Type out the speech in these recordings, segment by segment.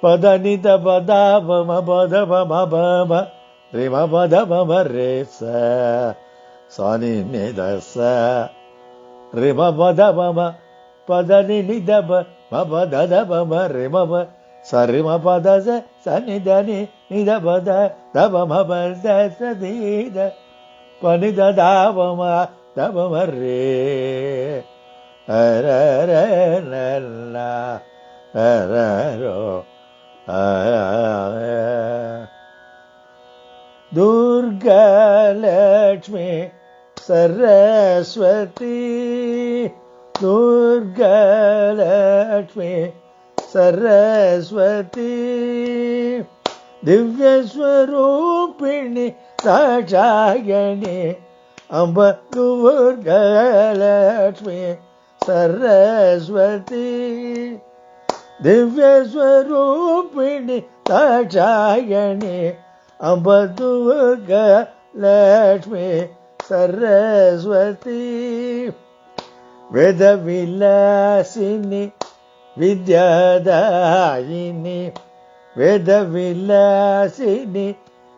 பதனித பதாபம பதபம பம ரிம பதபம ரே ச சனி நிதச ரிம பதபம பதனி நிதப மபதபம ரிமப சரிம பதச சனிதனி நிதபத தபம பத சதீத பனித தாபம தபம ரே அரரனல்லா அரரோ துர்கா லட்சுமி சரஸ்வதி துர்கா லட்சுமி சரஸ்வதி திவ்யஸ்வரூபிணி தாட்சாயணி அம்ப துர்கா லட்சுமி சரஸ்வதி திவ்யஸ்வரூபிணி தாட்சாயணி அம்ப துர்கா லட்சுமி சரஸ்வதி வேத விலாசினி வித்யாதாயினி வேத விலாசினி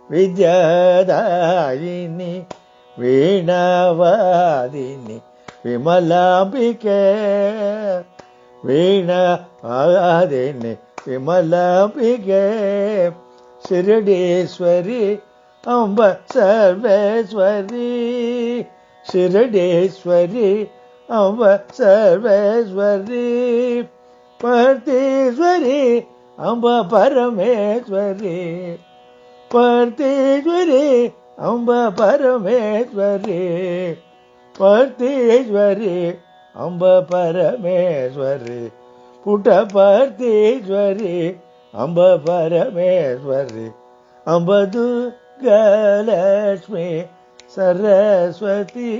வித்யாதாயினி வீணாவாதினி விமலாம்பிகே வீணாவாதினி விமலாம்பிகே ಶಿರಡೇಶ್ವರಿ ಅಂಬ ಸರ್ವೇಶ್ವರಿ ಶಿರಡೇಶ್ವರಿ ಅಂಬ ಸರ್ವೇಶ್ವರಿ ಪರ್ತೀಶ್ವರಿ ಅಂಬ ಪರಮೇಶ್ವರಿ ಪರ್ತೀಶ್ವರಿ ಅಂಬ ಪರಮೇಶ್ವರಿ ಪರ್ತೀಶ್ವರಿ ಅಂಬ ಪರಮೇಶ್ವರಿ ಪುಟ ಪರ್ತೀಶ್ವರಿ ಅಂಬ ಪರಮೇಶ್ವರಿ ಅಂಬ ದುರ್ಗಾ ಲಕ್ಷ್ಮಿ ಸರಸ್ವತಿ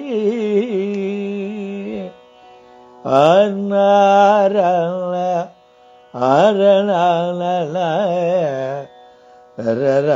ಅನಾರಣ ಅರಣ ರರಣ